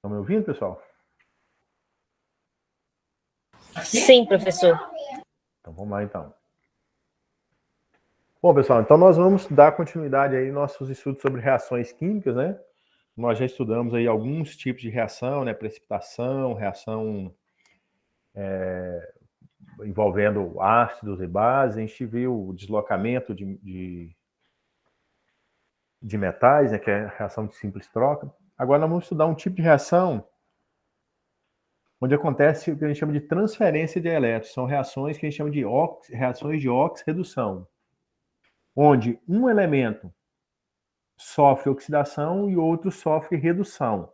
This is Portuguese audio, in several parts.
Estão me ouvindo, pessoal? Sim, professor. Então, vamos lá, então. Bom, pessoal, então nós vamos dar continuidade aí aos nossos estudos sobre reações químicas, né? Nós já estudamos aí alguns tipos de reação, né? Precipitação, reação envolvendo ácidos e bases. A gente viu o deslocamento de metais, né? Que é a reação de simples troca. Agora nós vamos estudar um tipo de reação onde acontece o que a gente chama de transferência de elétrons. São reações que a gente chama de reações de oxirredução, onde um elemento sofre oxidação e outro sofre redução.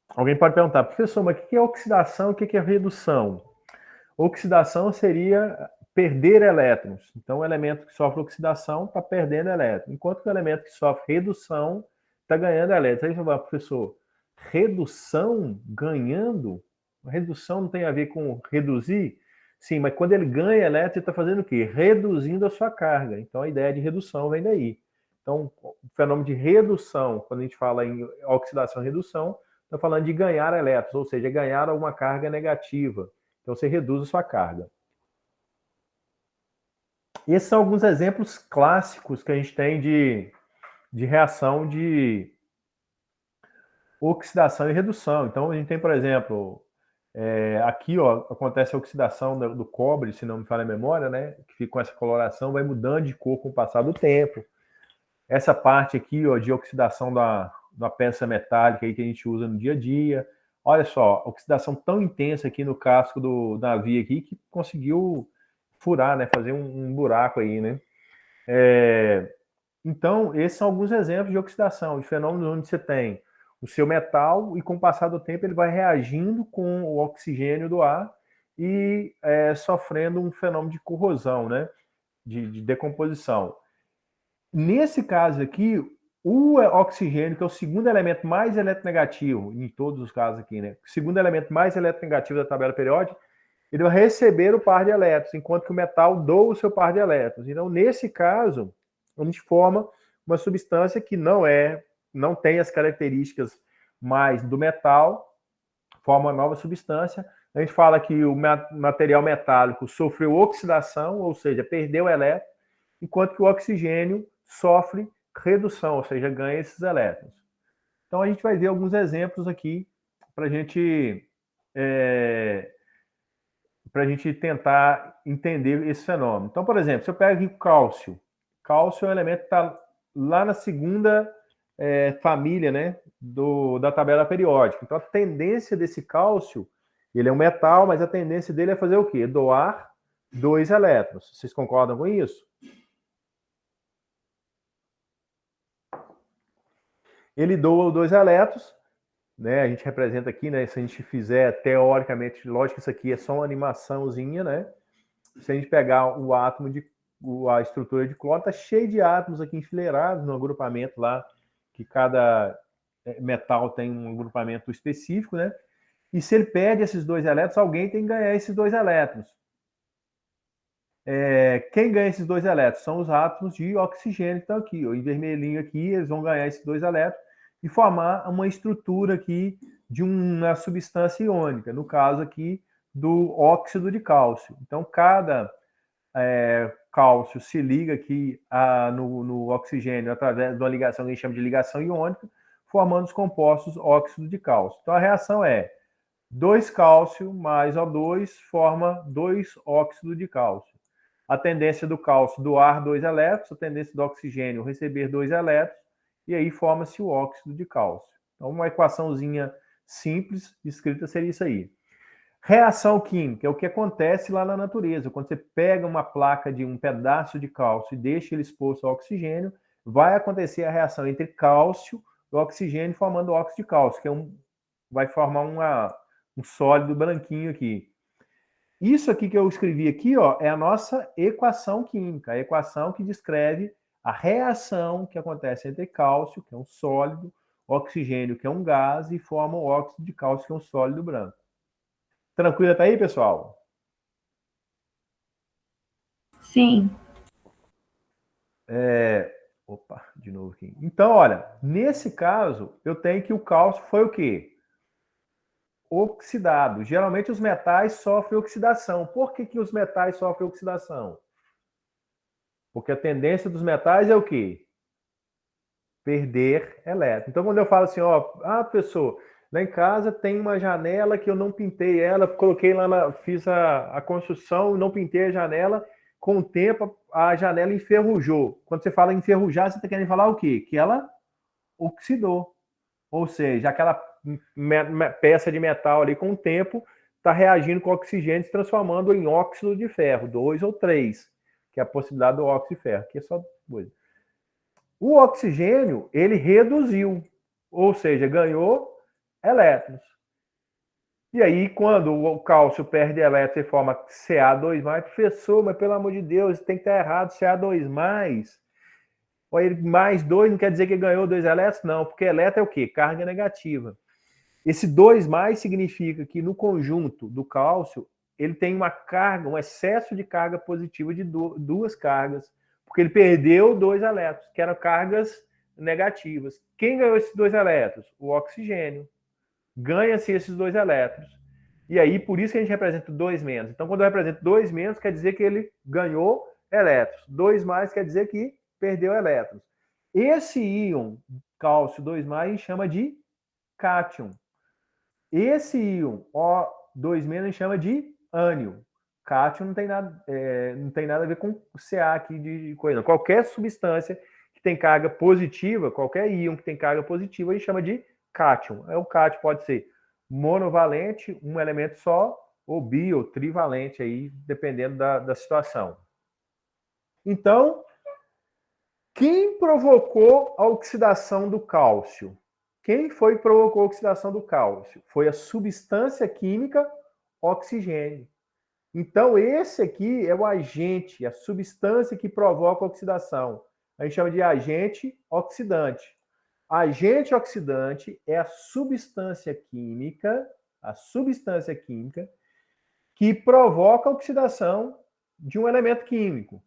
Alguém pode perguntar, professor, mas o que é oxidação e o que é redução? Oxidação seria perder elétrons. Então, o elemento que sofre oxidação está perdendo elétrons, enquanto que o elemento que sofre redução está ganhando elétrons. Aí você fala, professor, redução ganhando? Redução não tem a ver com reduzir? Sim, mas quando ele ganha elétrons, ele está fazendo o quê? Reduzindo a sua carga. Então, a ideia de redução vem daí. Então, o fenômeno de redução, quando a gente fala em oxidação e redução, está falando de ganhar elétrons, ou seja, ganhar alguma carga negativa. Então, você reduz a sua carga. Esses são alguns exemplos clássicos que a gente tem de reação de oxidação e redução. Então, a gente tem, por exemplo, aqui ó, acontece a oxidação do cobre, se não me falha a memória, né? Que fica com essa coloração, vai mudando de cor com o passar do tempo. Essa parte aqui ó, de oxidação da peça metálica aí que a gente usa no dia a dia. Olha só, oxidação tão intensa aqui no casco do navio aqui que conseguiu furar, né? Fazer um buraco aí, né? Então, esses são alguns exemplos de oxidação, de fenômenos onde você tem o seu metal e com o passar do tempo ele vai reagindo com o oxigênio do ar e sofrendo um fenômeno de corrosão, né? De decomposição. Nesse caso aqui, o oxigênio, que é o segundo elemento mais eletronegativo, em todos os casos aqui, né? O segundo elemento mais eletronegativo da tabela periódica, ele vai receber o par de elétrons, enquanto que o metal doa o seu par de elétrons. Então, nesse caso, a gente forma uma substância que não tem as características mais do metal, forma uma nova substância. A gente fala que o material metálico sofreu oxidação, ou seja, perdeu elétrons, enquanto que o oxigênio sofre redução, ou seja, ganha esses elétrons. Então, a gente vai ver alguns exemplos aqui para a gente tentar entender esse fenômeno. Então, por exemplo, se eu pego aqui o cálcio, cálcio é um elemento que está lá na segunda família, né, da tabela periódica. Então, a tendência desse cálcio, ele é um metal, mas a tendência dele é fazer o quê? Doar 2 elétrons. Vocês concordam com isso? Ele doa 2 elétrons, né? A gente representa aqui, né? Se a gente fizer teoricamente, lógico que isso aqui é só uma animaçãozinha, né? Se a gente pegar o átomo a estrutura de cloro, está cheio de átomos aqui enfileirados no agrupamento lá, que cada metal tem um agrupamento específico, né? E se ele perde esses 2 elétrons, alguém tem que ganhar esses 2 elétrons. Quem ganha esses 2 elétrons? São os átomos de oxigênio que estão aqui, ó, em vermelhinho aqui, eles vão ganhar esses 2 elétrons e formar uma estrutura aqui de uma substância iônica, no caso aqui do óxido de cálcio. Então, cada cálcio se liga aqui no oxigênio através de uma ligação que a gente chama de ligação iônica, formando os compostos óxido de cálcio. Então, a reação é 2 cálcio mais O2 forma 2 óxido de cálcio. A tendência do cálcio doar 2 elétrons, a tendência do oxigênio receber 2 elétrons, e aí forma-se o óxido de cálcio. Então, uma equaçãozinha simples, escrita, seria isso aí. Reação química é o que acontece lá na natureza. Quando você pega uma placa de um pedaço de cálcio e deixa ele exposto ao oxigênio, vai acontecer a reação entre cálcio e oxigênio, formando óxido de cálcio, que vai formar um sólido branquinho aqui. Isso aqui que eu escrevi aqui, ó, é a nossa equação química, a equação que descreve a reação que acontece entre cálcio, que é um sólido, oxigênio, que é um gás, e forma o óxido de cálcio, que é um sólido branco. Tranquilo até aí, pessoal? Sim. Opa, de novo aqui. Então, olha, nesse caso, eu tenho que o cálcio foi o quê? Oxidado. Geralmente os metais sofrem oxidação. Por que os metais sofrem oxidação? Porque a tendência dos metais é o quê? Perder elétron. Então, quando eu falo assim, ó, professor, lá em casa tem uma janela que eu não pintei ela, coloquei lá, fiz a construção, não pintei a janela, com o tempo a janela enferrujou. Quando você fala enferrujar, você está querendo falar o quê? Que ela oxidou. Ou seja, aquela peça de metal ali com o tempo está reagindo com oxigênio, se transformando em óxido de ferro, 2 ou 3, que é a possibilidade do óxido de ferro, que é só coisa. O oxigênio, ele reduziu, ou seja, ganhou elétrons. E aí, quando o cálcio perde elétrons e forma Ca2+, professor, mas pelo amor de Deus, tem que estar errado, Ca2+. Ou ele mais 2 não quer dizer que ganhou 2 elétrons? Não, porque elétron é o quê? Carga negativa. Esse 2+ significa que no conjunto do cálcio, ele tem uma carga, um excesso de carga positiva de duas cargas, porque ele perdeu 2 elétrons, que eram cargas negativas. Quem ganhou esses 2 elétrons? O oxigênio. Ganha-se esses 2 elétrons. E aí, por isso que a gente representa 2-. Então, quando eu represento 2-, quer dizer que ele ganhou elétrons. 2+ quer dizer que perdeu elétrons. Esse íon cálcio 2+, a gente chama de cátion. Esse íon O2- a gente chama de ânion. Cátion não tem nada a ver com Ca aqui de coisa. Qualquer substância que tem carga positiva, qualquer íon que tem carga positiva, a gente chama de cátion. O cátion pode ser monovalente, um elemento só, ou bi ou trivalente, aí, dependendo da situação. Então, quem provocou a oxidação do cálcio? Quem foi que provocou a oxidação do cálcio? Foi a substância química oxigênio. Então, esse aqui é o agente, a substância que provoca a oxidação. A gente chama de agente oxidante. Agente oxidante é a substância química que provoca a oxidação de um elemento químico.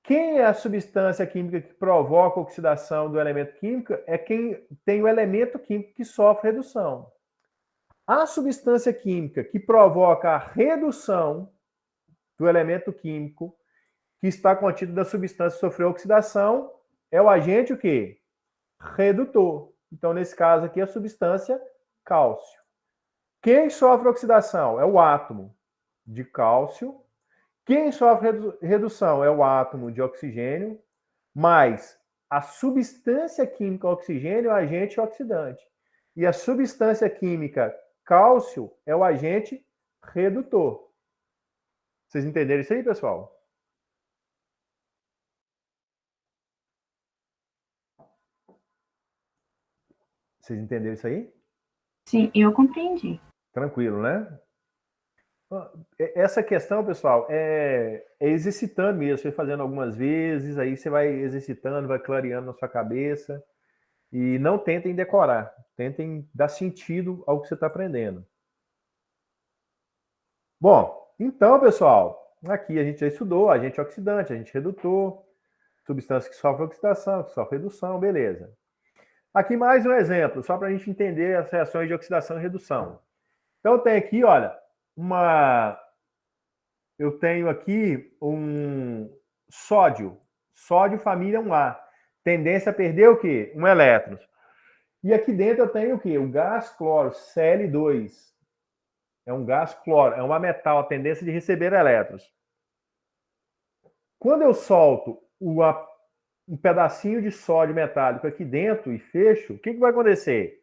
Quem é a substância química que provoca a oxidação do elemento químico? É quem tem o elemento químico que sofre redução. A substância química que provoca a redução do elemento químico que está contido na substância que sofreu oxidação é o agente o quê? Redutor. Então, nesse caso aqui, a substância cálcio. Quem sofre oxidação? É o átomo de cálcio. Quem sofre redução é o átomo de oxigênio, mas a substância química oxigênio é o agente oxidante. E a substância química cálcio é o agente redutor. Vocês entenderam isso aí, pessoal? Vocês entenderam isso aí? Sim, eu compreendi. Tranquilo, né? Essa questão, pessoal, é exercitando mesmo. Você fazendo algumas vezes, aí você vai exercitando, vai clareando na sua cabeça. E não tentem decorar. Tentem dar sentido ao que você está aprendendo. Bom, então, pessoal, aqui a gente já estudou agente oxidante, agente redutor, substância que sofre oxidação, que sofre redução, beleza. Aqui mais um exemplo, só para a gente entender as reações de oxidação e redução. Então, eu tenho aqui, olha, eu tenho aqui um sódio família 1A. Tendência a perder o quê? Um elétron. E aqui dentro eu tenho o quê? O gás cloro, Cl2. É um gás cloro, é uma metal, a tendência de receber elétrons. Quando eu solto um pedacinho de sódio metálico aqui dentro e fecho, o que vai acontecer?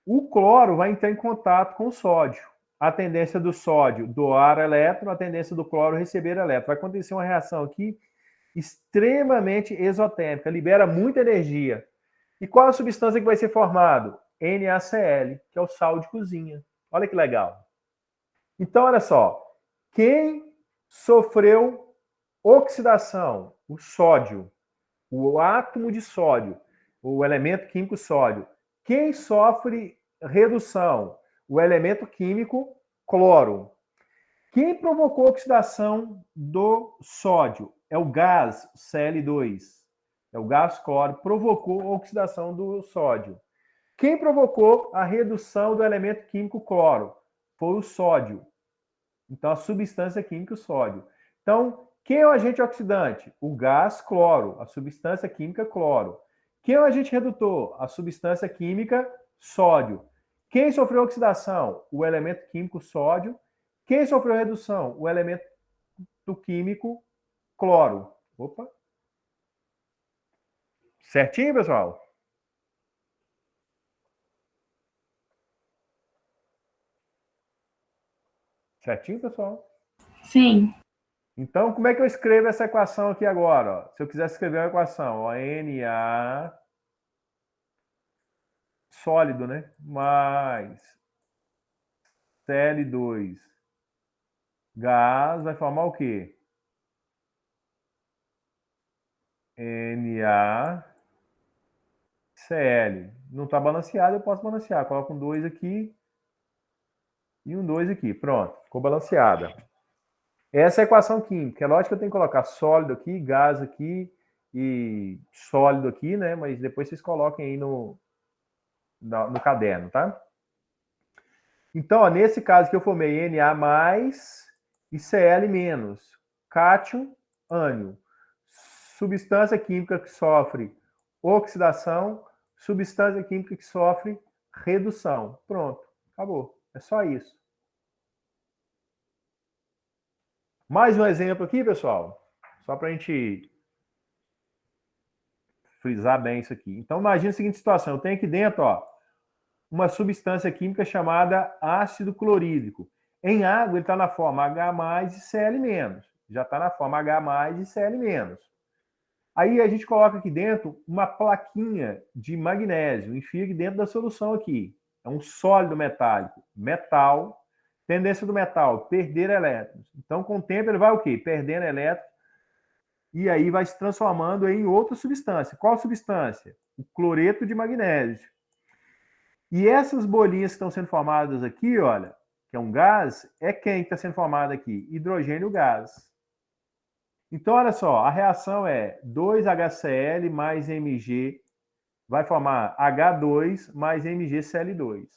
O cloro vai entrar em contato com o sódio. A tendência do sódio doar elétron, a tendência do cloro receber elétron. Vai acontecer uma reação aqui extremamente exotérmica, libera muita energia. E qual a substância que vai ser formada? NaCl, que é o sal de cozinha. Olha que legal. Então, olha só. Quem sofreu oxidação? O sódio. O átomo de sódio. O elemento químico sódio. Quem sofre redução? O elemento químico cloro. Quem provocou a oxidação do sódio? é o gás Cl2. É o gás cloro, provocou a oxidação do sódio. Quem provocou a redução do elemento químico cloro? Foi o sódio. Então, a substância química, o sódio. Então, quem é o agente oxidante? O gás cloro, a substância química cloro. Quem é o agente redutor? A substância química sódio. Quem sofreu oxidação? O elemento químico sódio. Quem sofreu redução? O elemento químico cloro. Opa! Certinho, pessoal? Certinho, pessoal? Sim. Então, como é que eu escrevo essa equação aqui agora? Ó? Se eu quisesse escrever uma equação, ó, Na sólido, né? Mais Cl2 gás vai formar o quê? NaCl. Não está balanceado, eu posso balancear. Coloco um 2 aqui e um 2 aqui. Pronto, ficou balanceada. Essa é a equação química. É lógico que eu tenho que colocar sólido aqui, gás aqui e sólido aqui, né? Mas depois vocês coloquem aí no caderno, tá? Então, ó, nesse caso que eu formei Na mais e Cl menos. Cátion, ânion. Substância química que sofre oxidação, substância química que sofre redução. Pronto, acabou. É só isso. Mais um exemplo aqui, pessoal. Só para a gente frisar bem isso aqui. Então, imagina a seguinte situação. Eu tenho aqui dentro, ó, uma substância química chamada ácido clorídrico. Em água, ele está na forma H+, e Cl-. Já está na forma H+, e Cl-. Aí a gente coloca aqui dentro uma plaquinha de magnésio, enfia aqui dentro da solução aqui. É um sólido metálico. Metal. Tendência do metal, perder elétrons. Então, com o tempo, ele vai o quê? Perdendo elétrons. E aí vai se transformando em outra substância. Qual substância? O cloreto de magnésio. E essas bolinhas que estão sendo formadas aqui, olha, que é um gás, é quem está sendo formado aqui? Hidrogênio gás. Então, olha só, a reação é 2HCl mais Mg, vai formar H2 mais MgCl2.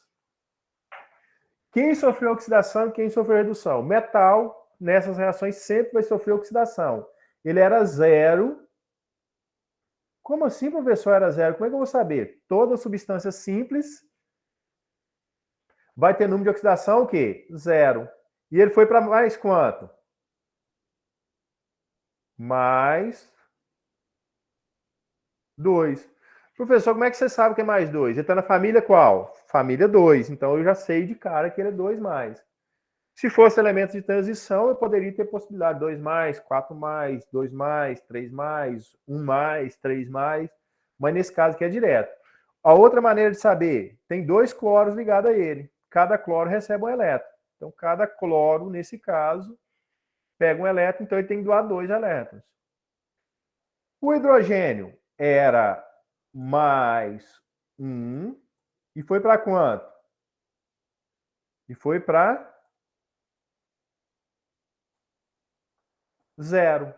Quem sofreu oxidação e quem sofreu redução? Metal, nessas reações, sempre vai sofrer oxidação. Ele era zero. Como assim, professor, era zero? Como é que eu vou saber? Toda substância simples vai ter número de oxidação o quê? Zero. E ele foi para mais quanto? Mais 2. Professor, como é que você sabe que é mais 2? Ele está na família qual? Família 2. Então eu já sei de cara que ele é 2 mais. Se fosse elementos de transição, eu poderia ter possibilidade 2 mais, 4 mais, 2 mais, 3 mais, 1 mais, 3 mais. Mas nesse caso aqui é direto. A outra maneira de saber, tem 2 cloros ligados a ele. Cada cloro recebe um elétron. Então, cada cloro, nesse caso, pega um elétron, então ele tem que doar 2 elétrons. O hidrogênio era mais 1 e foi para quanto? E foi para 0.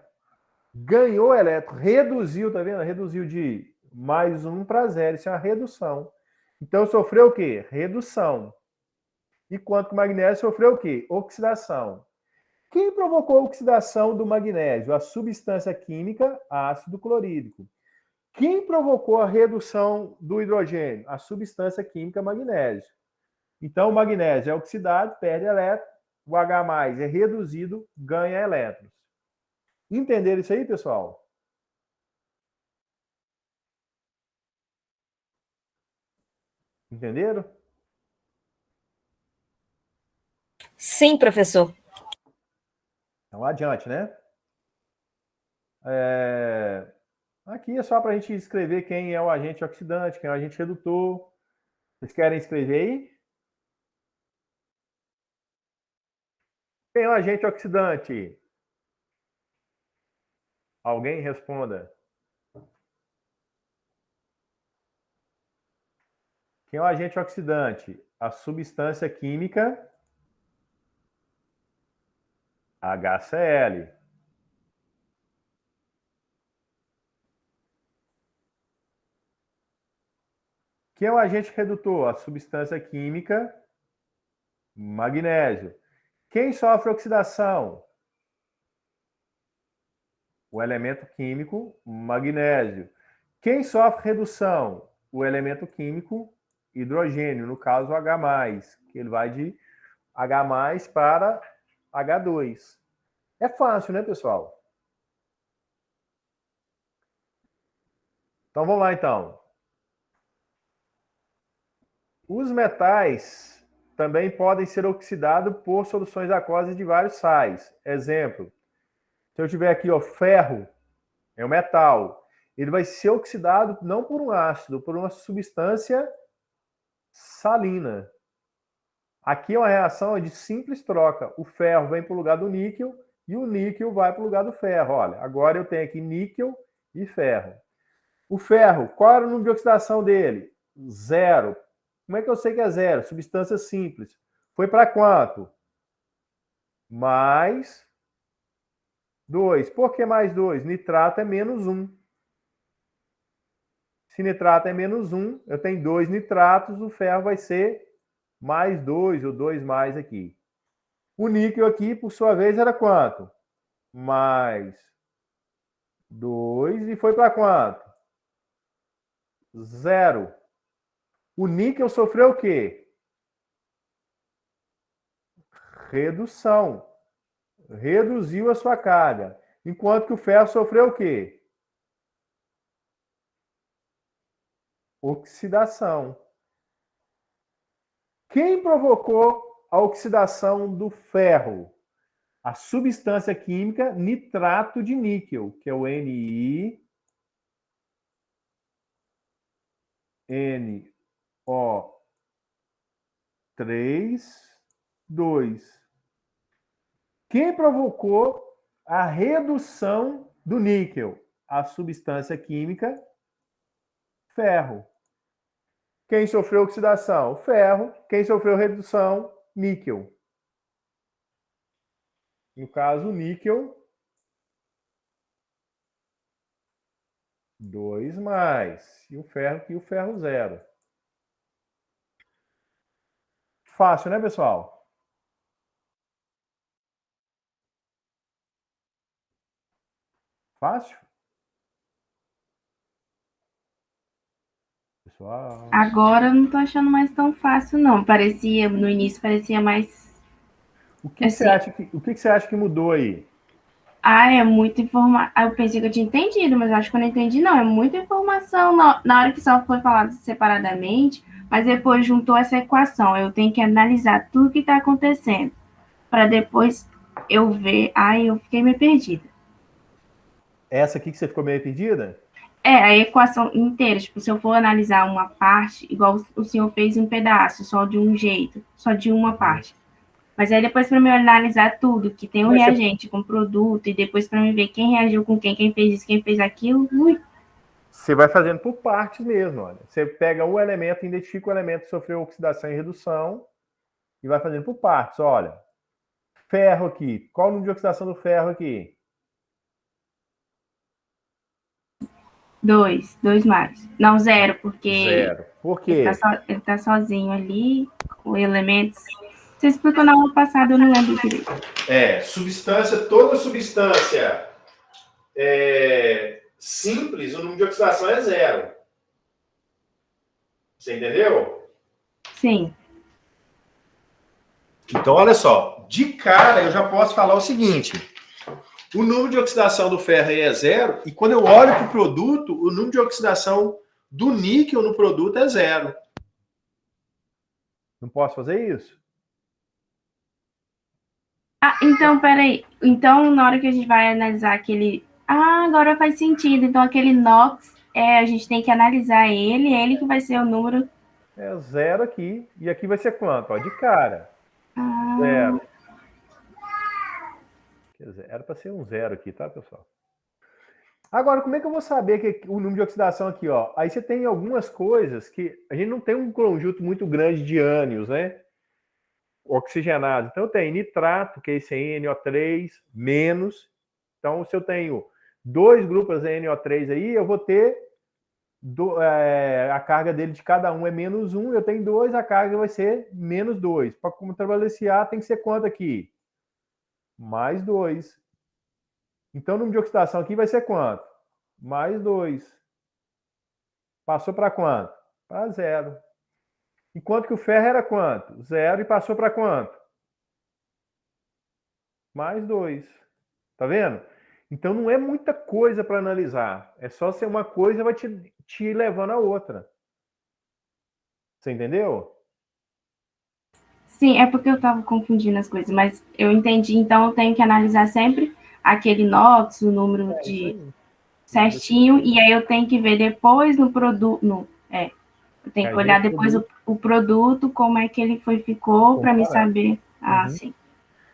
Ganhou elétron, reduziu, tá vendo? Reduziu de mais 1 para 0. Isso é uma redução. Então, sofreu o quê? Redução. E quanto que o magnésio sofreu o quê? Oxidação. Quem provocou a oxidação do magnésio? A substância química ácido clorídrico. Quem provocou a redução do hidrogênio? A substância química magnésio. Então, o magnésio é oxidado, perde elétron. O H+, é reduzido, ganha elétrons. Entenderam isso aí, pessoal? Entenderam? Sim, professor. Então, adiante, né? Aqui é só para a gente escrever quem é o agente oxidante, quem é o agente redutor. Vocês querem escrever aí? Quem é o agente oxidante? Alguém responda. Quem é o agente oxidante? A substância química HCl. Quem é o agente redutor? A substância química magnésio. Quem sofre oxidação? O elemento químico magnésio. Quem sofre redução? O elemento químico hidrogênio, no caso H+, que ele vai de H+ para H2. É fácil, né, pessoal? Então vamos lá, então. Os metais também podem ser oxidados por soluções aquosas de vários sais. Exemplo, se eu tiver aqui, ó, ferro, é um metal. Ele vai ser oxidado não por um ácido, por uma substância salina. Aqui é uma reação de simples troca. O ferro vem para o lugar do níquel e o níquel vai para o lugar do ferro. Olha, agora eu tenho aqui níquel e ferro. O ferro, qual era o número de oxidação dele? 0. Como é que eu sei que é 0? Substância simples. Foi para quanto? Mais 2. Por que mais 2? Nitrato é menos 1. Se nitrato é menos 1, eu tenho 2 nitratos, o ferro vai ser mais 2 ou 2 mais aqui. O níquel aqui, por sua vez, era quanto? Mais 2 e foi para quanto? 0. O níquel sofreu o quê? Redução. Reduziu a sua carga. Enquanto que o ferro sofreu o quê? Oxidação. Quem provocou a oxidação do ferro? A substância química nitrato de níquel, que é o NiNO3. Quem provocou a redução do níquel? A substância química ferro. Quem sofreu oxidação? Ferro. Quem sofreu redução? Níquel. No caso, o níquel, 2 mais. E o ferro aqui, o ferro 0. Fácil, né, pessoal? Fácil? Pessoal. Agora eu não tô achando mais tão fácil, não. Parecia, no início parecia mais. O que assim, você acha que mudou aí? é muita informação. Eu pensei que eu tinha entendido, mas acho que eu não entendi, não. É muita informação na hora que só foi falado separadamente, mas depois juntou essa equação. Eu tenho que analisar tudo que está acontecendo, para depois eu ver. Eu fiquei meio perdida. Essa aqui que você ficou meio perdida? A equação inteira. Tipo, se eu for analisar uma parte, igual o senhor fez um pedaço, só de um jeito, só de uma parte. Mas aí depois para eu analisar tudo, que tem um reagente com produto, e depois para eu ver quem reagiu com quem fez isso, quem fez aquilo. Você vai fazendo por partes mesmo, olha. Você pega um elemento, identifica o elemento que sofreu oxidação e redução e vai fazendo por partes. Olha, ferro aqui. Qual o número de oxidação do ferro aqui? 2 mais. Não, 0, porque 0. Por quê? ele tá sozinho ali, com elementos. Você explicou na aula passada, eu não lembro direito. Toda substância simples, o número de oxidação é 0. Você entendeu? Sim. Então, olha só. De cara, eu já posso falar o seguinte. O número de oxidação do ferro aí é 0, e quando eu olho para o produto, o número de oxidação do níquel no produto é 0. Não posso fazer isso? Então, peraí. Então, na hora que a gente vai analisar aquele... agora faz sentido. Então, aquele NOx, a gente tem que analisar ele que vai ser o número... É 0 aqui, e aqui vai ser quanto? Ó, de cara. 0. Quer dizer, era para ser um 0 aqui, tá, pessoal? Agora, como é que eu vou saber que o número de oxidação aqui, ó? Aí você tem algumas coisas que a gente não tem um conjunto muito grande de ânions, né? Oxigenados. Então, eu tenho nitrato, que é esse aí, NO3, menos. Então, se eu tenho 2 grupos NO3 aí, eu vou ter a carga dele de cada um é -1, eu tenho 2, a carga vai ser -2. Para contrabalancear, tem que ser quanto aqui? Mais 2. Então, o número de oxidação aqui vai ser quanto? Mais 2. Passou para quanto? Para 0. Enquanto que o ferro era quanto? 0 e passou para quanto? Mais 2. Tá vendo? Então, não é muita coisa para analisar. É só ser uma coisa vai te levando a outra. Você entendeu? Sim, é porque eu estava confundindo as coisas, mas eu entendi, então eu tenho que analisar sempre aquele inox, o número de certinho, e aí eu tenho que ver depois no produto, eu tenho que olhar depois o produto, como é que ele ficou, para me saber. Sim.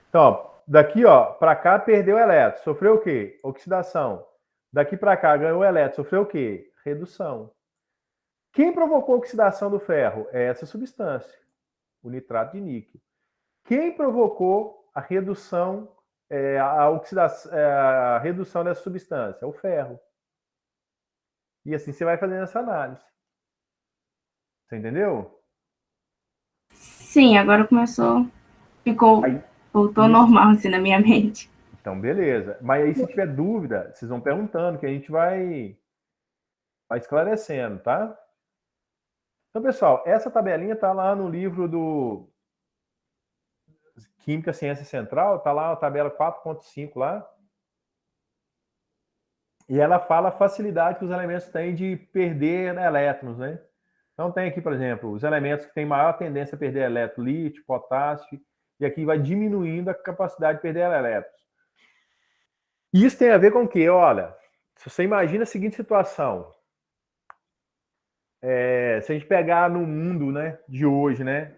Então, ó, daqui, ó, para cá perdeu elétron, sofreu o quê? Oxidação. Daqui para cá ganhou elétron, sofreu o quê? Redução. Quem provocou a oxidação do ferro? É essa substância, o nitrato de níquel. Quem provocou a redução, a redução dessa substância? O ferro. E assim você vai fazendo essa análise. Você entendeu? Sim, agora voltou normal assim na minha mente. Então, beleza. Mas aí, se tiver dúvida, vocês vão perguntando, que a gente vai esclarecendo, tá? Então, pessoal, essa tabelinha tá lá no livro do Química Ciência Central, tá lá a tabela 4.5 lá. E ela fala a facilidade que os elementos têm de perder elétrons, né? Então tem aqui, por exemplo, os elementos que têm maior tendência a perder elétrons, lítio, potássio, e aqui vai diminuindo a capacidade de perder elétrons. E isso tem a ver com o quê? Olha, se você imagina a seguinte situação, se a gente pegar no mundo, né, de hoje, né,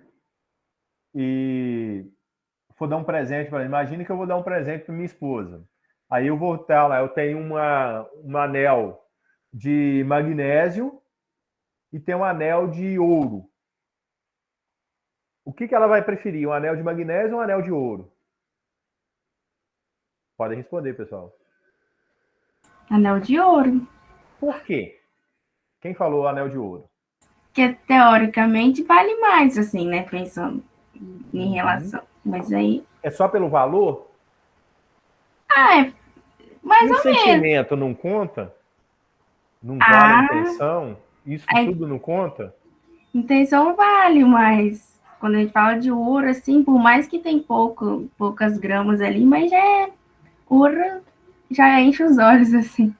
e for dar um presente para imagina que eu vou dar um presente para minha esposa. Aí eu vou estar lá, eu tenho um anel de magnésio e tem um anel de ouro. O que ela vai preferir? Um anel de magnésio ou um anel de ouro? Podem responder, pessoal. Anel de ouro. Por quê? Quem falou anel de ouro? Que teoricamente vale mais, assim, né? Pensando em relação. Mas aí. É só pelo valor? É mais E o ou menos. sentimento não conta? Não vale a intenção? Isso tudo não conta? Intenção vale, mas quando a gente fala de ouro, assim, por mais que tem poucas gramas ali, mas ouro já enche os olhos, assim.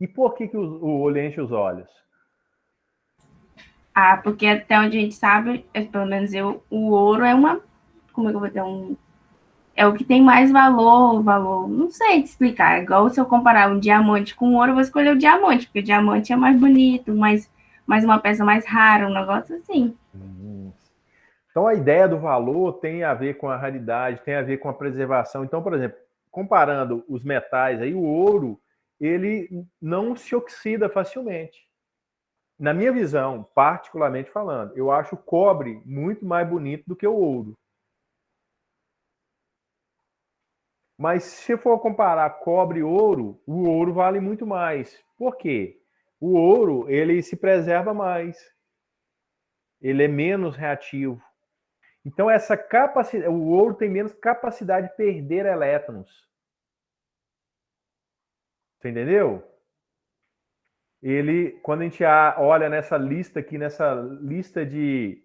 E por que o olho enche os olhos? Porque até onde a gente sabe, pelo menos o ouro é uma. Como é que eu vou ter é o que tem mais valor, não sei te explicar. É igual se eu comparar um diamante com ouro, eu vou escolher o diamante, porque o diamante é mais bonito, mais uma peça mais rara, um negócio assim. Então, a ideia do valor tem a ver com a raridade, tem a ver com a preservação. Então, por exemplo, comparando os metais, aí, o ouro, ele não se oxida facilmente. Na minha visão, particularmente falando, eu acho o cobre muito mais bonito do que o ouro. Mas se for comparar cobre e ouro, o ouro vale muito mais. Por quê? O ouro, ele se preserva mais. Ele é menos reativo. Então, essa capacidade, o ouro tem menos capacidade de perder elétrons. Você entendeu? Ele, quando a gente olha nessa lista aqui, nessa lista de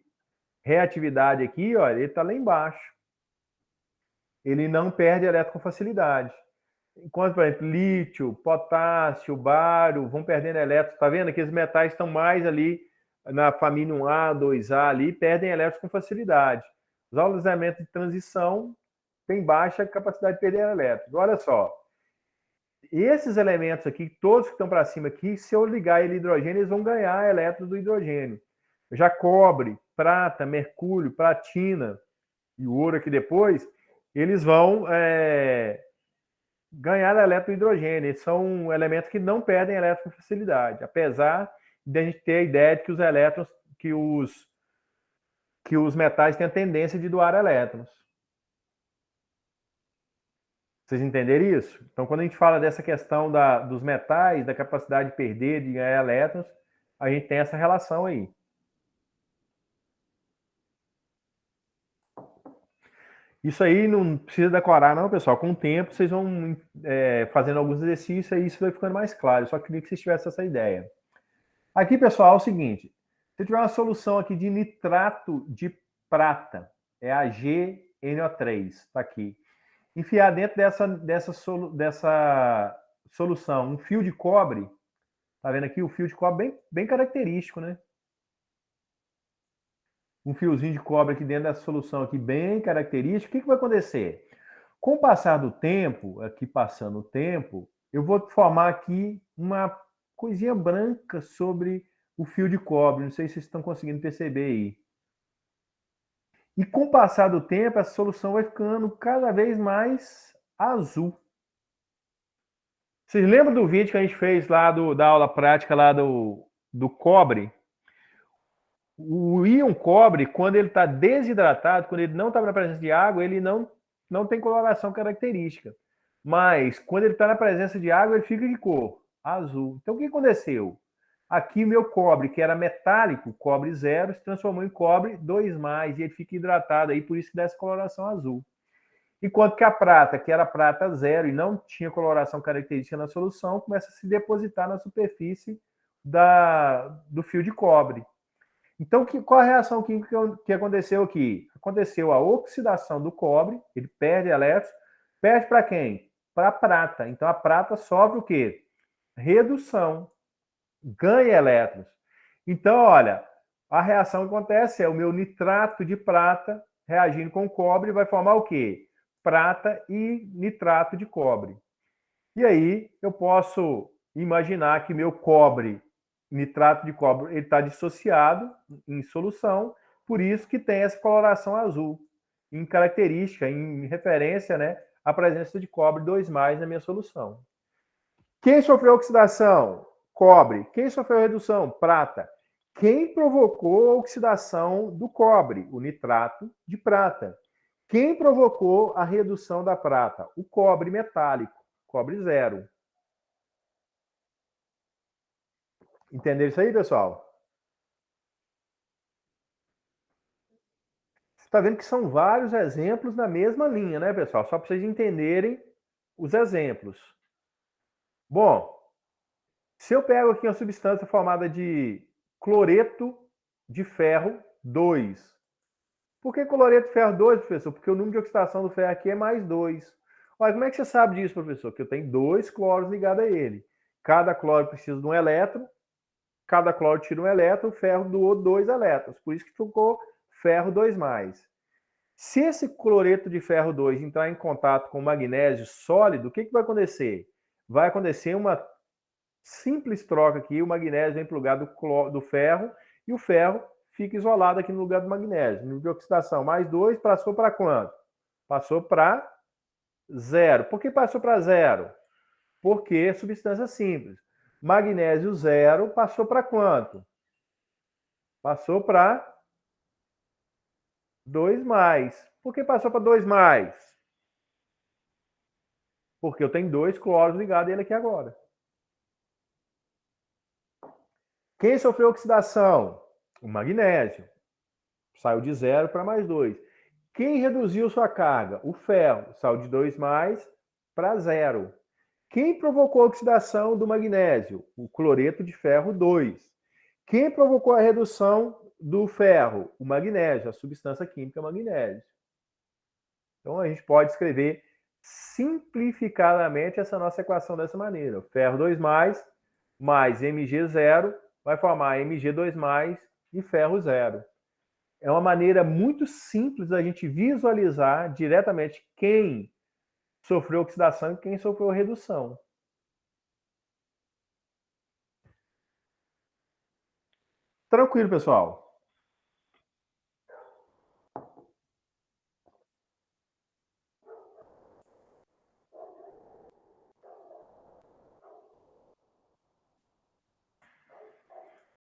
reatividade aqui, olha, ele está lá embaixo. Ele não perde elétron com facilidade. Enquanto, por exemplo, lítio, potássio, bário vão perdendo elétrons. Está vendo que os metais estão mais ali na família 1A, 2A ali, perdem elétrons com facilidade. Os elementos de transição têm baixa capacidade de perder elétrons. Olha só, esses elementos aqui, todos que estão para cima aqui, se eu ligar ele hidrogênio, eles vão ganhar elétrons do hidrogênio. Já cobre, prata, mercúrio, platina e o ouro aqui depois, eles vão ganhar elétron do hidrogênio. Eles são elementos que não perdem elétrons com facilidade, apesar de a gente ter a ideia de que os elétrons, que os metais têm a tendência de doar elétrons. Vocês entenderam isso? Então, quando a gente fala dessa questão dos metais, da capacidade de perder, de ganhar elétrons, a gente tem essa relação aí. Isso aí não precisa decorar, não, pessoal. Com o tempo, vocês vão fazendo alguns exercícios e isso vai ficando mais claro. Eu só queria que vocês tivessem essa ideia. Aqui, pessoal, é o seguinte. Se tiver uma solução aqui de nitrato de prata, é a GNO3, está aqui. Enfiar dentro dessa solução um fio de cobre. Tá vendo aqui? O fio de cobre bem característico, né? Um fiozinho de cobre aqui dentro dessa solução aqui, bem característico. O que vai acontecer? Com o passar do tempo, aqui passando o tempo, eu vou formar aqui uma coisinha branca sobre o fio de cobre. Não sei se vocês estão conseguindo perceber aí. E com o passar do tempo, essa solução vai ficando cada vez mais azul. Vocês lembram do vídeo que a gente fez lá da aula prática lá do cobre? O íon cobre, quando ele está desidratado, quando ele não está na presença de água, ele não tem coloração característica. Mas quando ele está na presença de água, ele fica de cor azul. Então o que aconteceu? Aqui meu cobre, que era metálico, cobre 0, se transformou em cobre 2+, e ele fica hidratado aí, por isso que dá essa coloração azul. Enquanto que a prata, que era prata 0 e não tinha coloração característica na solução, começa a se depositar na superfície do fio de cobre. Então, qual a reação química que aconteceu aqui? Aconteceu a oxidação do cobre, ele perde elétrons, perde para quem? Para a prata. Então, a prata sofre o quê? Redução, ganha elétrons. Então, olha, a reação que acontece é o meu nitrato de prata reagindo com o cobre vai formar o quê? Prata e nitrato de cobre. E aí, eu posso imaginar que meu cobre, nitrato de cobre, ele está dissociado em solução, por isso que tem essa coloração azul, em característica, em referência, né, à presença de cobre 2+ na minha solução. Quem sofreu oxidação? Cobre. Quem sofreu redução? Prata. Quem provocou a oxidação do cobre? O nitrato de prata. Quem provocou a redução da prata? O cobre metálico, cobre 0. Entenderam isso aí, pessoal? Você está vendo que são vários exemplos na mesma linha, né, pessoal? Só para vocês entenderem os exemplos. Bom, se eu pego aqui uma substância formada de cloreto de ferro 2. Por que cloreto de ferro 2, professor? Porque o número de oxidação do ferro aqui é mais 2. Olha, como é que você sabe disso, professor? Que eu tenho 2 cloros ligados a ele. Cada cloro precisa de um elétron. Cada cloro tira um elétron, o ferro doou 2 elétrons. Por isso que ficou ferro 2+. Se esse cloreto de ferro 2 entrar em contato com o magnésio sólido, o que vai acontecer? Vai acontecer uma simples troca aqui, o magnésio vem para o lugar do ferro e o ferro fica isolado aqui no lugar do magnésio. Nível de oxidação mais 2, passou para quanto? Passou para 0. Por que passou para 0? Porque é substância simples. Magnésio 0 passou para quanto? Passou para 2+. Por que passou para 2+? Porque eu tenho 2 cloros ligados a ele aqui agora. Quem sofreu oxidação? O magnésio. Saiu de 0 para mais 2. Quem reduziu sua carga? O ferro. Saiu de 2+ para 0. Quem provocou a oxidação do magnésio? O cloreto de ferro 2. Quem provocou a redução do ferro? O magnésio, a substância química magnésio. Então, a gente pode escrever simplificadamente essa nossa equação dessa maneira. O ferro 2+, mais Mg0, vai formar Mg2+, e ferro 0. É uma maneira muito simples da gente visualizar diretamente quem sofreu oxidação e quem sofreu redução. Tranquilo, pessoal?